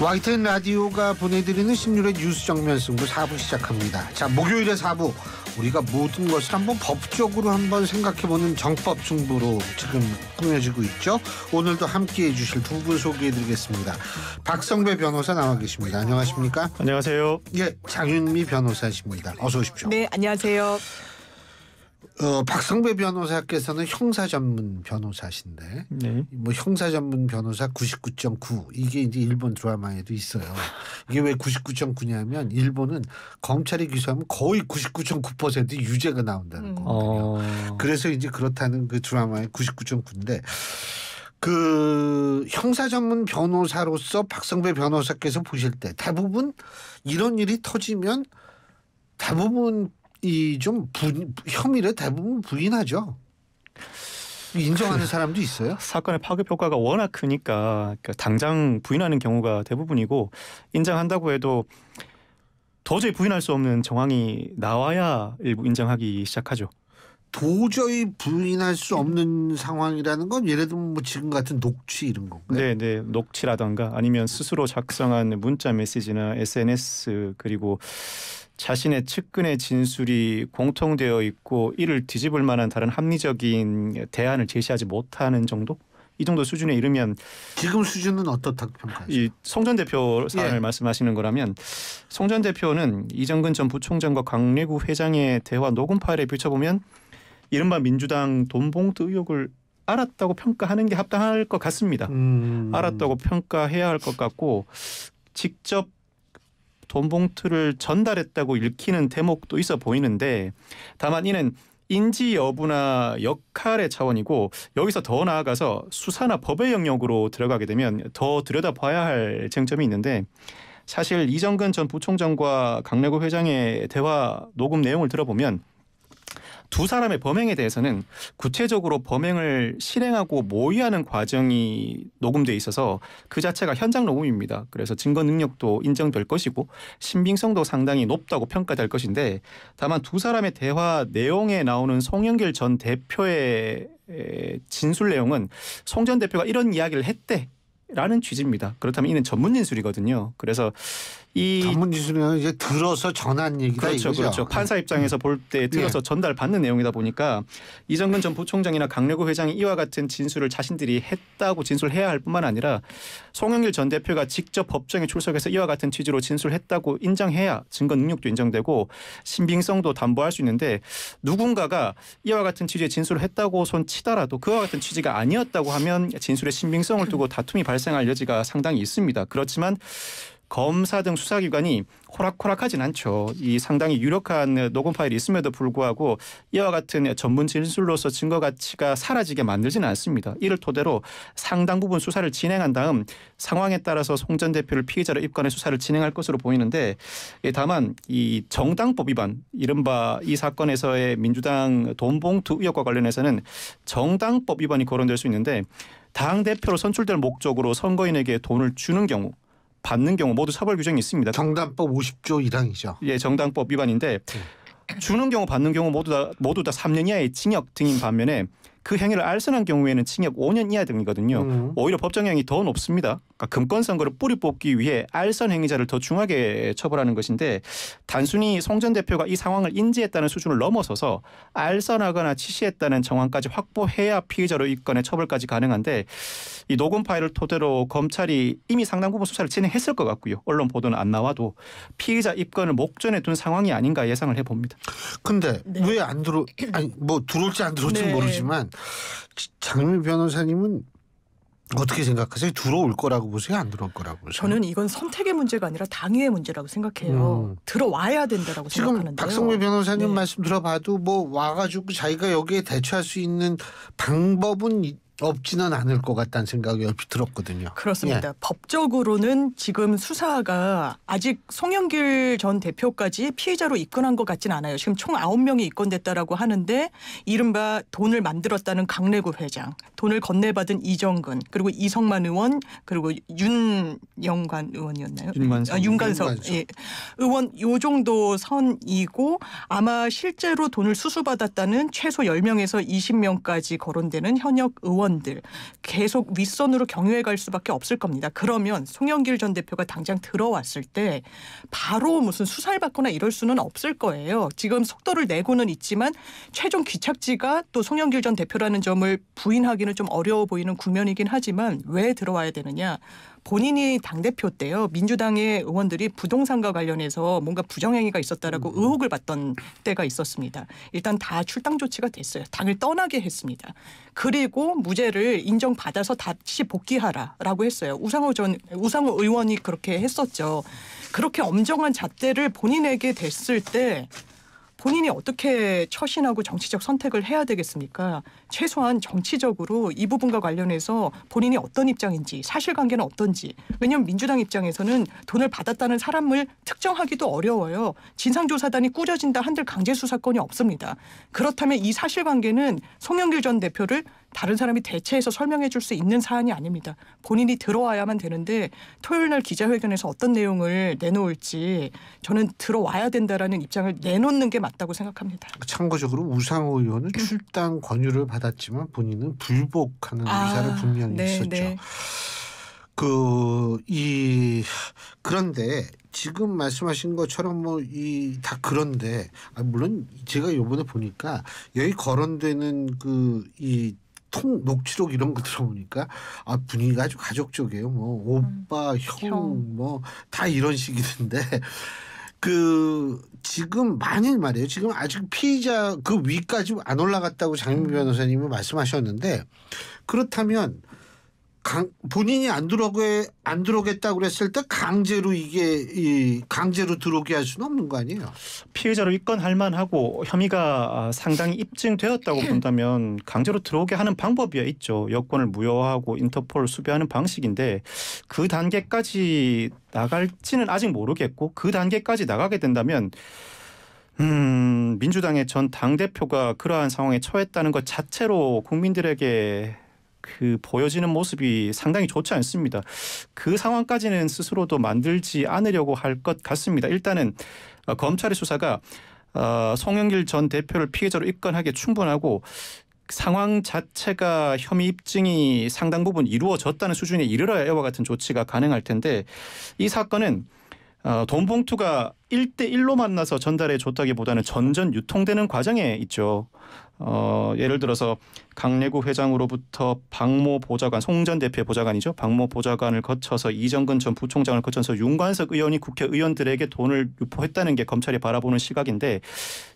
YTN 라디오가 보내드리는 신율의 뉴스 정면 승부 4부 시작합니다. 자, 목요일에 4부 우리가 모든 것을 한번 법적으로 한번 생각해보는 정법 승부로 지금 꾸며지고 있죠. 오늘도 함께해 주실 두 분 소개해드리겠습니다. 박성배 변호사 나와 계십니다. 안녕하십니까? 안녕하세요. 예, 장윤미 변호사십니다. 어서 오십시오. 네, 안녕하세요. 박성배 변호사께서는 형사 전문 변호사신데, 네. 뭐 형사 전문 변호사 99.9 이게 이제 일본 드라마에도 있어요. 이게 왜 99.9냐면 일본은 검찰이 기소하면 거의 99.9% 유죄가 나온다는 거거든요. 그래서 이제 그렇다는 그 드라마의 99.9인데. 그 형사 전문 변호사로서 박성배 변호사께서 보실 때 대부분 이런 일이 터지면 대부분 혐의를 대부분 부인하죠. 인정하는 사람도 있어요. 사건의 파급 효과가 워낙 크니까 당장 부인하는 경우가 대부분이고, 인정한다고 해도 도저히 부인할 수 없는 정황이 나와야 일부 인정하기 시작하죠. 도저히 부인할 수 없는 상황이라는 건 예를 들면 뭐 지금 같은 녹취 이런 건가요? 네, 녹취라던가 아니면 스스로 작성한 문자 메시지나 SNS, 그리고 자신의 측근의 진술이 공통되어 있고 이를 뒤집을 만한 다른 합리적인 대안을 제시하지 못하는 정도? 이 정도 수준에 이르면, 지금 수준은 어떻다고 평가하세요? 이 송 전 대표 사안을 말씀하시는 거라면, 송 전 대표는 이정근 전 부총장과 강래구 회장의 대화 녹음 파일에 비춰보면 이른바 민주당 돈봉투 의혹을 알았다고 평가하는 게 합당할 것 같습니다. 알았다고 평가해야 할 것 같고, 직접 돈봉투를 전달했다고 읽히는 대목도 있어 보이는데, 다만 이는 인지 여부나 역할의 차원이고, 여기서 더 나아가서 수사나 법의 영역으로 들어가게 되면 더 들여다봐야 할 쟁점이 있는데, 사실 이정근 전 부총장과 강래구 회장의 대화 녹음 내용을 들어보면 두 사람의 범행에 대해서는 구체적으로 범행을 실행하고 모의하는 과정이 녹음돼 있어서 그 자체가 현장 녹음입니다. 그래서 증거 능력도 인정될 것이고 신빙성도 상당히 높다고 평가될 것인데, 다만 두 사람의 대화 내용에 나오는 송영길 전 대표의 진술 내용은 송 전 대표가 이런 이야기를 했대 라는 취지입니다. 그렇다면 이는 전문 진술이거든요. 그래서 이 전문 진술은 이제 들어서 전한 얘기다. 그렇죠. 판사 입장에서 볼 때 들어서 전달받는 내용이다 보니까 이정근 전 부총장이나 강래구 회장이 이와 같은 진술을 자신들이 했다고 진술해야 할 뿐만 아니라 송영길 전 대표가 직접 법정에 출석해서 이와 같은 취지로 진술했다고 인정해야 증거 능력도 인정되고 신빙성도 담보할 수 있는데, 누군가가 이와 같은 취지의 진술을 했다고 손치더라도 그와 같은 취지가 아니었다고 하면 진술의 신빙성을 두고 다툼이 발생할 여지가 상당히 있습니다. 그렇지만 검사 등 수사기관이 호락호락하진 않죠. 이 상당히 유력한 녹음 파일이 있음에도 불구하고 이와 같은 전문 진술로서 증거 가치가 사라지게 만들지는 않습니다. 이를 토대로 상당 부분 수사를 진행한 다음 상황에 따라서 송 전 대표를 피의자로 입건해 수사를 진행할 것으로 보이는데, 다만 이 정당법 위반, 이른바 이 사건에서의 민주당 돈봉투 의혹과 관련해서는 정당법 위반이 거론될 수 있는데, 당 대표로 선출될 목적으로 선거인에게 돈을 주는 경우, 받는 경우 모두 처벌 규정이 있습니다. 정당법 50조 1항이죠. 예, 정당법 위반인데 주는 경우 받는 경우 모두 다 3년 이하의 징역 등인 반면에 그 행위를 알선한 경우에는 징역 5년 이하 등이거든요. 오히려 법정형이 더 높습니다. 그러니까 금권 선거를 뿌리 뽑기 위해 알선 행위자를 더 중하게 처벌하는 것인데, 단순히 송 전 대표가 이 상황을 인지했다는 수준을 넘어서서 알선하거나 지시했다는 정황까지 확보해야 피의자로 입건해 처벌까지 가능한데, 이 녹음 파일을 토대로 검찰이 이미 상당 부분 수사를 진행했을 것 같고요. 언론 보도는 안 나와도 피의자 입건을 목전에 둔 상황이 아닌가 예상을 해봅니다. 근데 왜 안 뭐 들어올지 안 들어올지 모르지만 장윤미 변호사님은 어떻게 생각하세요? 들어올 거라고 보세요? 안 들어올 거라고 보세요? 저는 이건 선택의 문제가 아니라 당위의 문제라고 생각해요. 들어와야 된다라고 생각하는데요. 지금 박성배 변호사님 말씀 들어봐도 뭐 와가지고 자기가 여기에 대처할 수 있는 방법은 없지는 않을 것 같다는 생각이 얼핏 들었거든요. 그렇습니다. 예. 법적으로는 지금 수사가 아직 송영길 전 대표까지 피의자로 입건한 것 같진 않아요. 지금 총 9명이 입건됐다라고 하는데 이른바 돈을 만들었다는 강래구 회장, 돈을 건네받은 이정근, 그리고 이성만 의원, 그리고 윤영관 의원이었나요? 윤관석 예. 의원 요 정도 선이고 아마 실제로 돈을 수수받았다는 최소 10명에서 20명까지 거론되는 현역 의원 의원들 계속 윗선으로 경유해 갈 수밖에 없을 겁니다. 그러면 송영길 전 대표가 당장 들어왔을 때 바로 무슨 수사를 받거나 이럴 수는 없을 거예요. 지금 속도를 내고는 있지만 최종 귀착지가 또 송영길 전 대표라는 점을 부인하기는 좀 어려워 보이는 국면이긴 하지만 왜 들어와야 되느냐. 본인이 당대표 때요. 민주당의 의원들이 부동산과 관련해서 뭔가 부정행위가 있었다라고 의혹을 받던 때가 있었습니다. 일단 다 출당 조치가 됐어요. 당을 떠나게 했습니다. 그리고 무죄를 인정받아서 다시 복귀하라라고 했어요. 우상호 의원이 그렇게 했었죠. 그렇게 엄정한 잣대를 본인에게 댔을 때 본인이 어떻게 처신하고 정치적 선택을 해야 되겠습니까? 최소한 정치적으로 이 부분과 관련해서 본인이 어떤 입장인지 사실관계는 어떤지. 왜냐하면 민주당 입장에서는 돈을 받았다는 사람을 특정하기도 어려워요. 진상조사단이 꾸려진다 한들 강제수사권이 없습니다. 그렇다면 이 사실관계는 송영길 전 대표를 다른 사람이 대체해서 설명해 줄 수 있는 사안이 아닙니다. 본인이 들어와야만 되는데 토요일 날 기자회견에서 어떤 내용을 내놓을지 저는 들어와야 된다라는 입장을 내놓는 게 맞다고 생각합니다. 참고적으로 우상호 의원은 출당 권유를 받았지만 본인은 불복하는 의사를 분명히 있었죠. 그런데 지금 말씀하신 것처럼 다 그런데 물론 제가 이번에 보니까 여기 거론되는 녹취록 이런 거 들어보니까 분위기가 아주 가족적이에요. 오빠, 형, 다 이런 식이던데 지금 만일 말이에요. 지금 아직 피의자 그 위까지 안 올라갔다고 장윤미 변호사님은 말씀하셨는데 그렇다면 본인이 안 들어오겠다고 그랬을 때 강제로 들어오게 할 수는 없는 거 아니에요? 피해자로 입건할 만하고 혐의가 상당히 입증되었다고 본다면 강제로 들어오게 하는 방법이야 있죠. 여권을 무효화하고 인터폴 수배하는 방식인데 그 단계까지 나갈지는 아직 모르겠고 그 단계까지 나가게 된다면 민주당의 전 당대표가 그러한 상황에 처했다는 것 자체로 국민들에게 보여지는 모습이 상당히 좋지 않습니다. 그 상황까지는 스스로도 만들지 않으려고 할 것 같습니다. 일단은 검찰의 수사가 송영길 전 대표를 피해자로 입건하기에 충분하고 상황 자체가 혐의 입증이 상당 부분 이루어졌다는 수준에 이르러야 이와 같은 조치가 가능할 텐데 이 사건은 돈 봉투가 1대1로 만나서 전달해 줬다기보다는 전전 유통되는 과정에 있죠. 예를 들어서 강내구 회장으로부터 박모 보좌관, 송 전 대표의 보좌관이죠. 박모 보좌관을 거쳐서 이정근 전 부총장을 거쳐서 윤관석 의원이 국회의원들에게 돈을 유포했다는 게 검찰이 바라보는 시각인데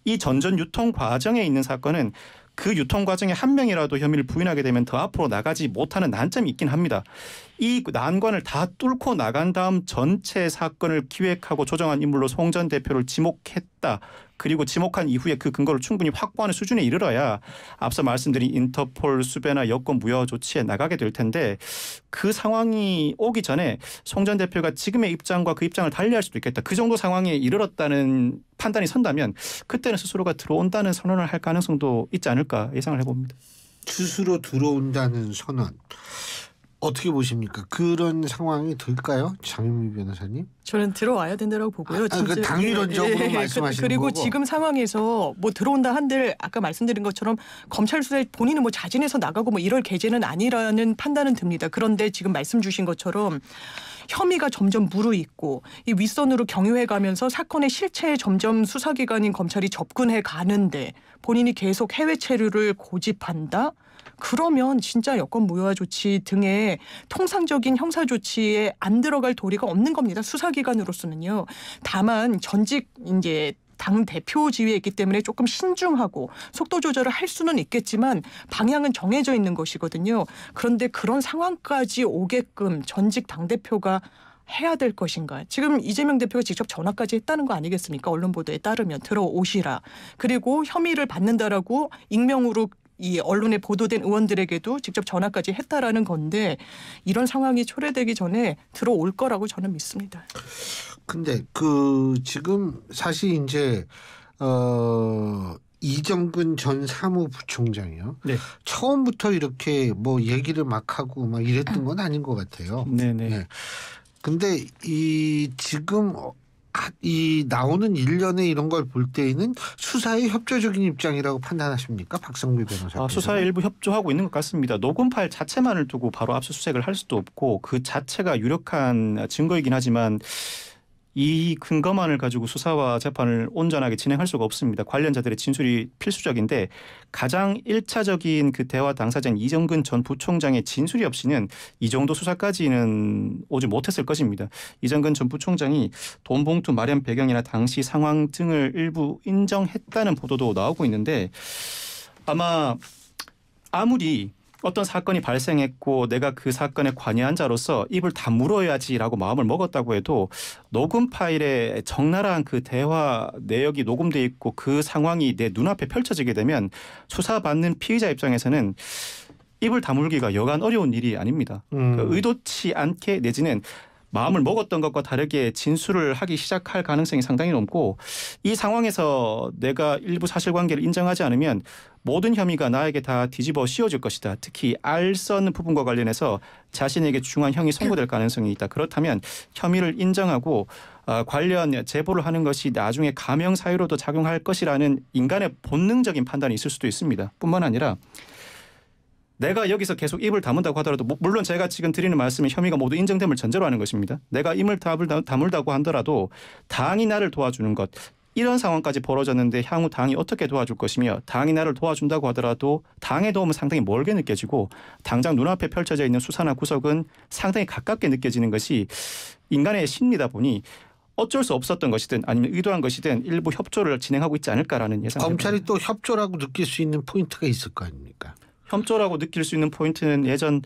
이 전전 유통 과정에 있는 사건은 그 유통 과정에 한 명이라도 혐의를 부인하게 되면 더 앞으로 나가지 못하는 난점이 있긴 합니다. 이 난관을 다 뚫고 나간 다음 전체 사건을 기획하고 조정한 인물로 송 전 대표를 지목했다. 그리고 지목한 이후에 그 근거를 충분히 확보하는 수준에 이르러야 앞서 말씀드린 인터폴 수배나 여권 무효 조치에 나가게 될 텐데 그 상황이 오기 전에 송 전 대표가 지금의 입장과 그 입장을 달리할 수도 있겠다. 그 정도 상황에 이르렀다는 판단이 선다면 그때는 스스로가 들어온다는 선언을 할 가능성도 있지 않을까 예상을 해봅니다. 스스로 들어온다는 선언. 어떻게 보십니까? 그런 상황이 될까요? 장윤미 변호사님? 저는 들어와야 된다고 보고요. 당위론적으로 말씀하시는 그리고 거고. 지금 상황에서 들어온다 한들 아까 말씀드린 것처럼 검찰 수사에 본인은 자진해서 나가고 이럴 계제는 아니라는 판단은 듭니다. 그런데 지금 말씀 주신 것처럼 혐의가 점점 무르익고 이 윗선으로 경유해 가면서 사건의 실체에 점점 수사기관인 검찰이 접근해 가는데 본인이 계속 해외 체류를 고집한다? 그러면 진짜 여권 무효화 조치 등의 통상적인 형사 조치에 안 들어갈 도리가 없는 겁니다. 수사기관으로서는요. 다만 전직 당 대표 지위에 있기 때문에 조금 신중하고 속도 조절을 할 수는 있겠지만 방향은 정해져 있는 것이거든요. 그런데 그런 상황까지 오게끔 전직 당 대표가 해야 될 것인가. 지금 이재명 대표가 직접 전화까지 했다는 거 아니겠습니까? 언론 보도에 따르면 들어오시라. 그리고 혐의를 받는다라고 익명으로 이 언론에 보도된 의원들에게도 직접 전화까지 했다라는 건데 이런 상황이 초래되기 전에 들어올 거라고 저는 믿습니다. 근데 지금 사실 이정근 전 사무부총장이요. 네. 처음부터 이렇게 얘기를 막 하고 이랬던 건 아닌 것 같아요. 네네. 네. 근데 지금 이 나오는 일련의 이런 걸 볼 때에는 수사의 협조적인 입장이라고 판단하십니까? 박성미 변호사께서. 수사에 일부 협조하고 있는 것 같습니다. 녹음 파일 자체만을 두고 바로 압수수색을 할 수도 없고 그 자체가 유력한 증거이긴 하지만 이 근거만을 가지고 수사와 재판을 온전하게 진행할 수가 없습니다. 관련자들의 진술이 필수적인데 가장 1차적인 그 대화 당사자인 이정근 전 부총장의 진술이 없이는 이 정도 수사까지는 오지 못했을 것입니다. 이정근 전 부총장이 돈 봉투 마련 배경이나 당시 상황 등을 일부 인정했다는 보도도 나오고 있는데 아무리 어떤 사건이 발생했고 내가 그 사건에 관여한 자로서 입을 다물어야지라고 마음을 먹었다고 해도 녹음 파일에 적나라한 그 대화 내역이 녹음돼 있고 그 상황이 내 눈앞에 펼쳐지게 되면 수사받는 피의자 입장에서는 입을 다물기가 여간 어려운 일이 아닙니다. 의도치 않게 내지는 마음을 먹었던 것과 다르게 진술을 하기 시작할 가능성이 상당히 높고 이 상황에서 내가 일부 사실관계를 인정하지 않으면 모든 혐의가 나에게 다 뒤집어 씌워질 것이다. 특히 알선 부분과 관련해서 자신에게 중한 형이 선고될 가능성이 있다. 그렇다면 혐의를 인정하고 관련 제보를 하는 것이 나중에 감형 사유로도 작용할 것이라는 인간의 본능적인 판단이 있을 수도 있습니다. 뿐만 아니라 내가 여기서 계속 입을 다문다고 하더라도 물론 제가 지금 드리는 말씀이 혐의가 모두 인정됨을 전제로 하는 것입니다. 내가 입을 다물다고 하더라도 당이 나를 도와주는 것 이런 상황까지 벌어졌는데 향후 당이 어떻게 도와줄 것이며 당이 나를 도와준다고 하더라도 당의 도움은 상당히 멀게 느껴지고 당장 눈앞에 펼쳐져 있는 수사나 구속은 상당히 가깝게 느껴지는 것이 인간의 심리다 보니 어쩔 수 없었던 것이든 아니면 의도한 것이든 일부 협조를 진행하고 있지 않을까라는 예상입니다. 검찰이 또 협조라고 느낄 수 있는 포인트가 있을 거 아닙니까? 협조라고 느낄 수 있는 포인트는 예전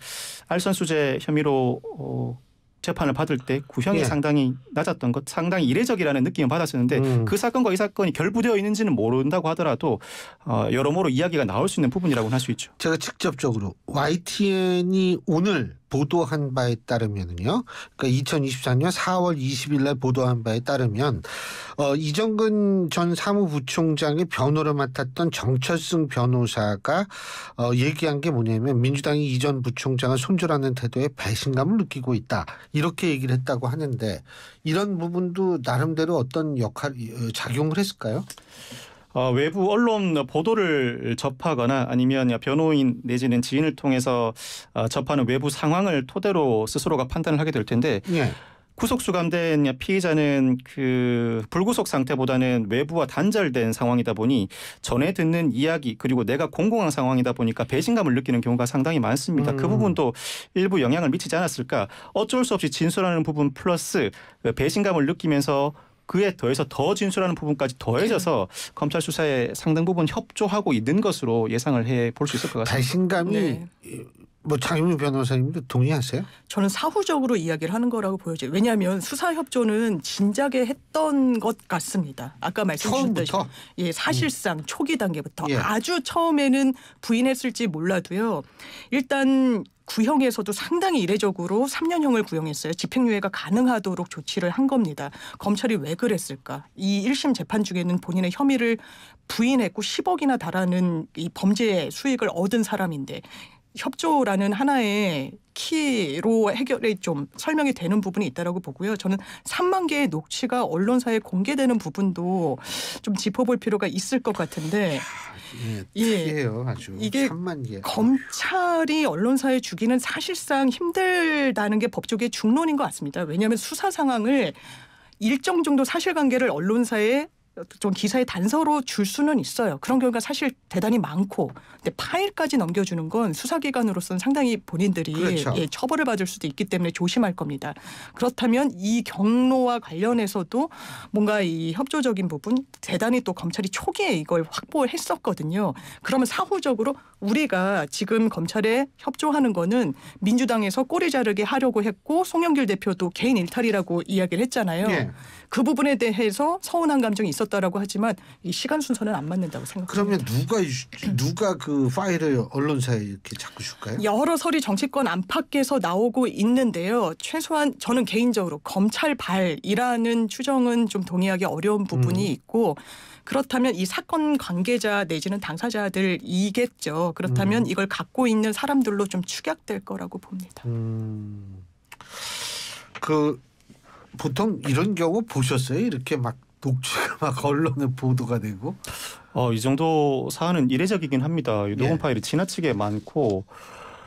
알선수재 혐의로 재판을 받을 때 구형이 상당히 낮았던 것, 상당히 이례적이라는 느낌을 받았었는데 그 사건과 이 사건이 결부되어 있는지는 모른다고 하더라도 여러모로 이야기가 나올 수 있는 부분이라고는 할 수 있죠. 제가 직접적으로 YTN이 오늘 보도한 바에 따르면요. 그러니까 2024년 4월 20일 날 보도한 바에 따르면 이정근 전 사무부총장의 변호를 맡았던 정철승 변호사가 얘기한 게 뭐냐면 민주당이 이 전 부총장을 손절하는 태도에 배신감을 느끼고 있다. 이렇게 얘기를 했다고 하는데 이런 부분도 나름대로 어떤 작용을 했을까요? 외부 언론 보도를 접하거나 아니면 변호인 내지는 지인을 통해서 접하는 외부 상황을 토대로 스스로가 판단을 하게 될 텐데 구속 수감된 피의자는 그 불구속 상태보다는 외부와 단절된 상황이다 보니 전에 듣는 이야기 그리고 내가 공공한 상황이다 보니까 배신감을 느끼는 경우가 상당히 많습니다. 그 부분도 일부 영향을 미치지 않았을까. 어쩔 수 없이 진술하는 부분 플러스 배신감을 느끼면서 그에 더해서 더 진술하는 부분까지 더해져서 검찰 수사에 상당 부분 협조하고 있는 것으로 예상을 해 볼 수 있을 것 같습니다. 배신감이 장윤희 변호사님도 동의하세요? 저는 사후적으로 이야기를 하는 거라고 보여져요. 왜냐하면 수사 협조는 진작에 했던 것 같습니다. 아까 말씀주셨듯이 사실상 초기 단계부터 아주 처음에는 부인했을지 몰라도요. 일단 구형에서도 상당히 이례적으로 3년형을 구형했어요. 집행유예가 가능하도록 조치를 한 겁니다. 검찰이 왜 그랬을까? 이 1심 재판 중에는 본인의 혐의를 부인했고 10억이나 달하는 이 범죄 수익을 얻은 사람인데 협조라는 하나의 키로 해결이 좀 설명이 되는 부분이 있다라고 보고요. 저는 3만 개의 녹취가 언론사에 공개되는 부분도 좀 짚어볼 필요가 있을 것 같은데 특이해요, 아주. 이게 3만 개. 검찰이 언론사에 주기는 사실상 힘들다는 게 법조계의 중론인 것 같습니다. 왜냐하면 수사 상황을 일정 정도 사실관계를 언론사에 좀 기사의 단서로 줄 수는 있어요. 그런 경우가 사실 대단히 많고 근데 파일까지 넘겨주는 건 수사기관으로서는 상당히 본인들이 처벌을 받을 수도 있기 때문에 조심할 겁니다. 그렇다면 이 경로와 관련해서도 뭔가 이 협조적인 부분 대단히 또 검찰이 초기에 이걸 확보했었거든요. 그러면 사후적으로 우리가 지금 검찰에 협조하는 거는 민주당에서 꼬리 자르게 하려고 했고 송영길 대표도 개인 일탈이라고 이야기를 했잖아요. 그 부분에 대해서 서운한 감정이 있었다라고 하지만 이 시간 순서는 안 맞는다고 생각합니다. 그러면 누가 그 파일을 언론사에 이렇게 자꾸 줄까요? 여러 설이 정치권 안팎에서 나오고 있는데요. 최소한 저는 개인적으로 검찰발이라는 추정은 좀 동의하기 어려운 부분이 있고 그렇다면 이 사건 관계자 내지는 당사자들이겠죠. 그렇다면 이걸 갖고 있는 사람들로 좀 축약될 거라고 봅니다. 보통 이런 경우 보셨어요? 이렇게 막 녹취가 막 언론에 보도가 되고. 이 정도 사안은 이례적이긴 합니다. 녹음 예. 파일이 지나치게 많고.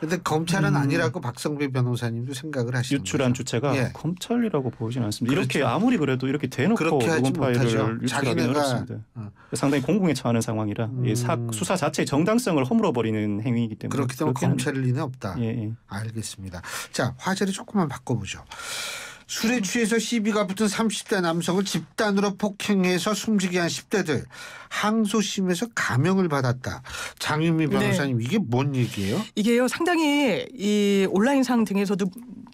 근데 검찰은 아니라고 박성배 변호사님도 생각을 하시는 유출한 거죠. 주체가 예. 검찰이라고 보이지는 않습니다. 그렇죠. 이렇게 아무리 그래도 이렇게 대놓고 그렇게 하지 녹음 파일을 못하죠. 유출하기는 자기네가 어렵습니다. 상당히 공공에 처하는 상황이라 이 수사 자체의 정당성을 허물어버리는 행위이기 때문에 그렇기 때문에 검찰일 리는 없다. 예. 알겠습니다. 자, 화제를 조금만 바꿔보죠. 술에 취해서 시비가 붙은 30대 남성을 집단으로 폭행해서 숨지게 한 10대들. 항소심에서 감형을 받았다. 장윤미 변호사님 네. 이게 뭔 얘기예요? 이게요 상당히 이 온라인상 등에서도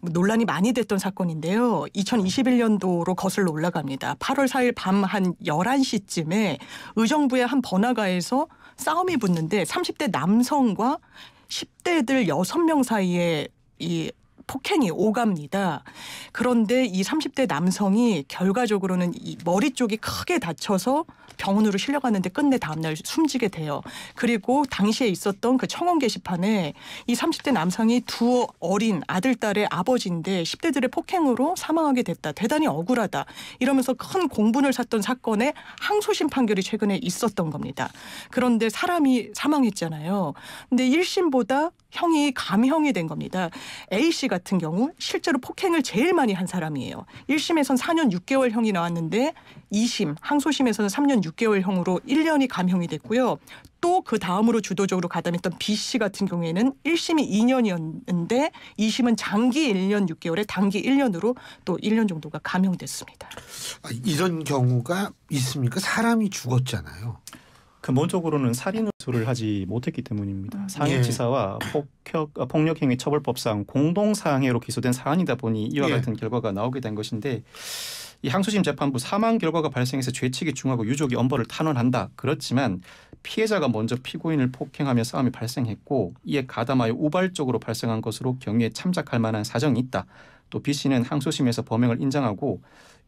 논란이 많이 됐던 사건인데요. 2021년도로 거슬러 올라갑니다. 8월 4일 밤 한 11시쯤에 의정부의 한 번화가에서 싸움이 붙는데 30대 남성과 10대들 6명 사이에 이 폭행이 오갑니다. 그런데 이 30대 남성이 결과적으로는 이 머리 쪽이 크게 다쳐서 병원으로 실려갔는데 끝내 다음날 숨지게 돼요. 그리고 당시에 있었던 그 청원 게시판에 이 30대 남성이 두 어린 아들, 딸의 아버지인데 10대들의 폭행으로 사망하게 됐다. 대단히 억울하다. 이러면서 큰 공분을 샀던 사건에 항소심 판결이 최근에 있었던 겁니다. 그런데 사람이 사망했잖아요. 근데 1심보다 형이 감형이 된 겁니다. A씨 같은 경우 실제로 폭행을 제일 많이 한 사람이에요. 1심에선 4년 6개월 형이 나왔는데 2심 항소심에서는 3년 6개월형으로 1년이 감형이 됐고요. 또 그 다음으로 주도적으로 가담했던 B씨 같은 경우에는 1심이 2년이었는데 2심은 장기 1년 6개월에 단기 1년으로 또 1년 정도가 감형됐습니다. 이런 경우가 있습니까? 사람이 죽었잖아요. 근본적으로는 살인 의도를 하지 못했기 때문입니다. 상해치사와 폭력행위 처벌법상 공동상해로 기소된 사안이다 보니 이와 같은 결과가 나오게 된 것인데 이 항소심 재판부 사망 결과가 발생해서 죄책이 중하고 유족이 엄벌을 탄원한다. 그렇지만 피해자가 먼저 피고인을 폭행하며 싸움이 발생했고 이에 가담하여 우발적으로 발생한 것으로 경위에 참작할 만한 사정이 있다. 또 B씨는 항소심에서 범행을 인정하고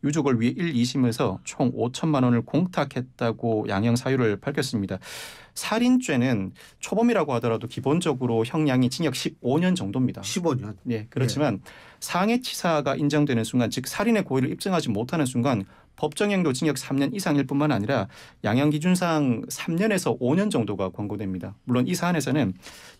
유족을 위해 1, 2심에서 총 5천만 원을 공탁했다고 양형 사유를 밝혔습니다. 살인죄는 초범이라고 하더라도 기본적으로 형량이 징역 15년 정도입니다. 15년. 네, 그렇지만 상해치사가 인정되는 순간, 즉 살인의 고의를 입증하지 못하는 순간 법정형도 징역 3년 이상일 뿐만 아니라 양형 기준상 3년에서 5년 정도가 권고됩니다. 물론 이 사안에서는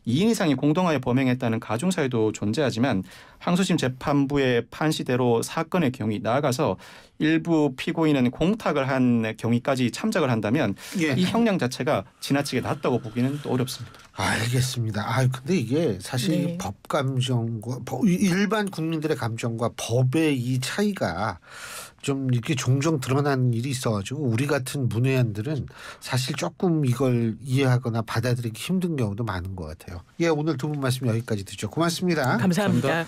2인 이상이 공동하여 범행했다는 가중사유도 존재하지만 항소심 재판부의 판시대로 사건의 경위 나아가서 일부 피고인은 공탁을 한 경위까지 참작을 한다면 이 형량 자체가 지나치게 낮다고 보기는 또 어렵습니다. 알겠습니다. 근데 이게 사실 법 감정과 일반 국민들의 감정과 법의 이 차이가 좀 이렇게 종종 드러나는 일이 있어가지고 우리 같은 문외한들은 사실 조금 이걸 이해하거나 받아들이기 힘든 경우도 많은 것 같아요. 오늘 두 분 말씀 여기까지 듣죠. 고맙습니다. 감사합니다.